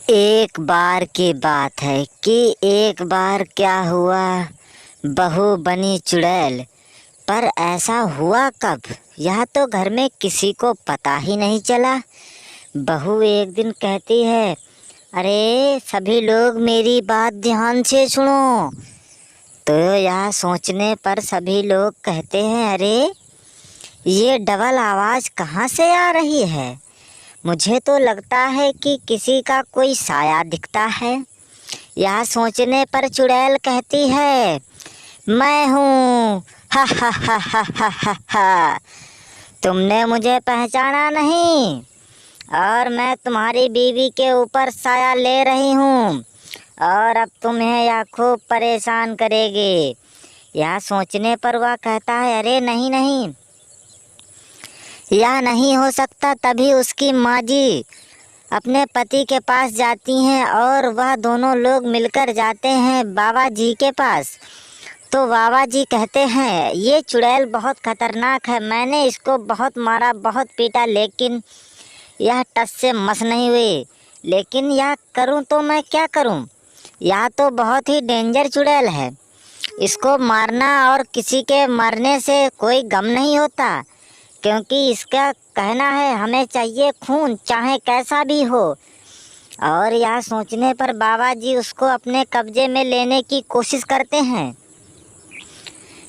एक बार की बात है कि एक बार क्या हुआ, बहू बनी चुड़ैल। पर ऐसा हुआ कब, यह तो घर में किसी को पता ही नहीं चला। बहू एक दिन कहती है, अरे सभी लोग मेरी बात ध्यान से सुनो। तो यह सोचने पर सभी लोग कहते हैं, अरे ये डबल आवाज़ कहाँ से आ रही है। मुझे तो लगता है कि किसी का कोई साया दिखता है। यह सोचने पर चुड़ैल कहती है, मैं हूँ, हा हा हा हा हा हा हा। तुमने मुझे पहचाना नहीं और मैं तुम्हारी बीवी के ऊपर साया ले रही हूँ और अब तुम्हें यह खूब परेशान करेगी। यह सोचने पर वह कहता है, अरे नहीं नहीं, यह नहीं हो सकता। तभी उसकी माँ जी अपने पति के पास जाती हैं और वह दोनों लोग मिलकर जाते हैं बाबा जी के पास। तो बाबा जी कहते हैं, ये चुड़ैल बहुत खतरनाक है, मैंने इसको बहुत मारा, बहुत पीटा, लेकिन यह टस से मस नहीं हुई। लेकिन यह करूं तो मैं क्या करूं, यह तो बहुत ही डेंजर चुड़ैल है। इसको मारना और किसी के मरने से कोई गम नहीं होता, क्योंकि इसका कहना है हमें चाहिए खून, चाहे कैसा भी हो। और यह सोचने पर बाबा जी उसको अपने कब्जे में लेने की कोशिश करते हैं,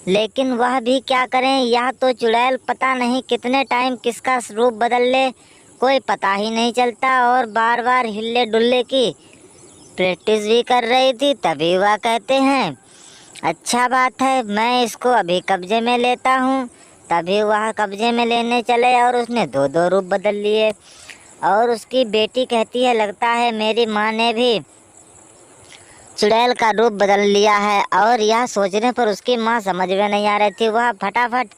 लेकिन वह भी क्या करें, यह तो चुड़ैल पता नहीं कितने टाइम किसका रूप बदल ले, कोई पता ही नहीं चलता। और बार बार हिल्ले डुल्ले की प्रैक्टिस भी कर रही थी। तभी वह कहते हैं, अच्छा बात है, मैं इसको अभी कब्जे में लेता हूँ। तभी वह कब्जे में लेने चले और उसने दो दो रूप बदल लिए। और उसकी बेटी कहती है, लगता है मेरी माँ ने भी चुड़ैल का रूप बदल लिया है। और यह सोचने पर उसकी माँ समझ में नहीं आ रही थी। वह फटाफट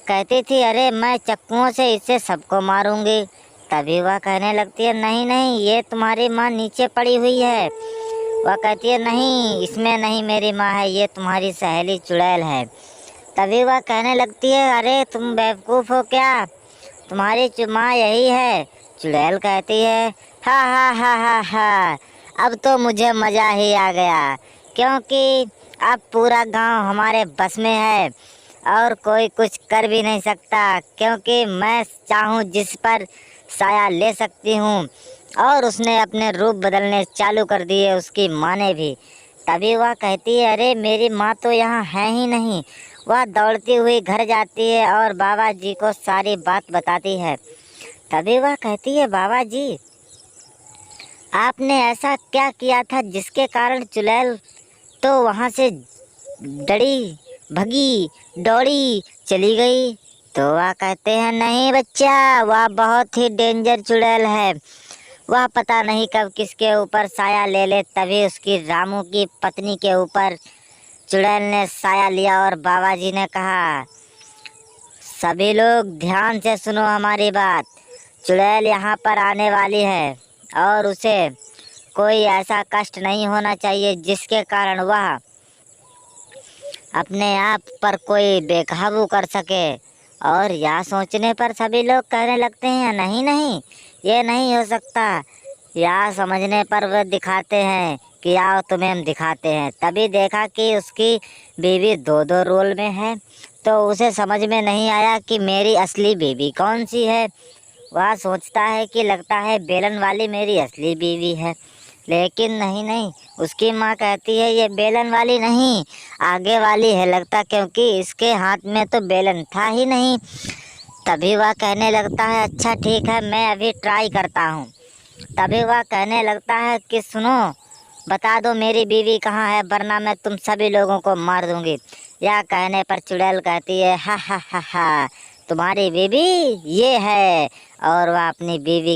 कहती थी, अरे मैं चक्कुओं से इससे सबको मारूंगी। तभी वह कहने लगती है, नहीं नहीं, ये तुम्हारी माँ नीचे पड़ी हुई है। वह कहती है, नहीं, इसमें नहीं मेरी माँ है, ये तुम्हारी सहेली चुड़ैल है। तभी वह कहने लगती है, अरे तुम बेवकूफ़ हो क्या, तुम्हारी माँ यही है। चुड़ैल कहती है, हा हा हा हा हा, अब तो मुझे मज़ा ही आ गया, क्योंकि अब पूरा गांव हमारे बस में है और कोई कुछ कर भी नहीं सकता, क्योंकि मैं चाहूँ जिस पर साया ले सकती हूँ। और उसने अपने रूप बदलने चालू कर दिए, उसकी माँ ने भी। तभी वह कहती है, अरे मेरी माँ तो यहाँ है ही नहीं। वह दौड़ती हुई घर जाती है और बाबा जी को सारी बात बताती है। तभी वह कहती है, बाबा जी आपने ऐसा क्या किया था जिसके कारण चुड़ैल तो वहाँ से डरी, भगी, दौड़ी चली गई। तो वह कहते हैं, नहीं बच्चा, वह बहुत ही डेंजर चुड़ैल है, वह पता नहीं कब किसके ऊपर साया ले ले। तभी उसकी रामू की पत्नी के ऊपर चुड़ैल ने साया लिया और बाबा जी ने कहा, सभी लोग ध्यान से सुनो हमारी बात। चुड़ैल यहाँ पर आने वाली है और उसे कोई ऐसा कष्ट नहीं होना चाहिए जिसके कारण वह अपने आप पर कोई बेकाबू कर सके। और यह सोचने पर सभी लोग कहने लगते हैं, नहीं नहीं, ये नहीं हो सकता। यह समझने पर वह दिखाते हैं कि आओ तुम्हें हम दिखाते हैं। तभी देखा कि उसकी बीवी दो दो रोल में है। तो उसे समझ में नहीं आया कि मेरी असली बीवी कौन सी है। वह सोचता है कि लगता है बेलन वाली मेरी असली बीवी है, लेकिन नहीं नहीं, उसकी माँ कहती है, ये बेलन वाली नहीं, आगे वाली है लगता, क्योंकि इसके हाथ में तो बेलन था ही नहीं। तभी वह कहने लगता है, अच्छा ठीक है, मैं अभी ट्राई करता हूँ। तभी वह कहने लगता है कि सुनो, बता दो मेरी बीवी कहाँ है, वरना मैं तुम सभी लोगों को मार दूंगी। यह कहने पर चुड़ैल कहती है, हा हा हा हा, तुम्हारी बीवी ये है। और वह अपनी बीवी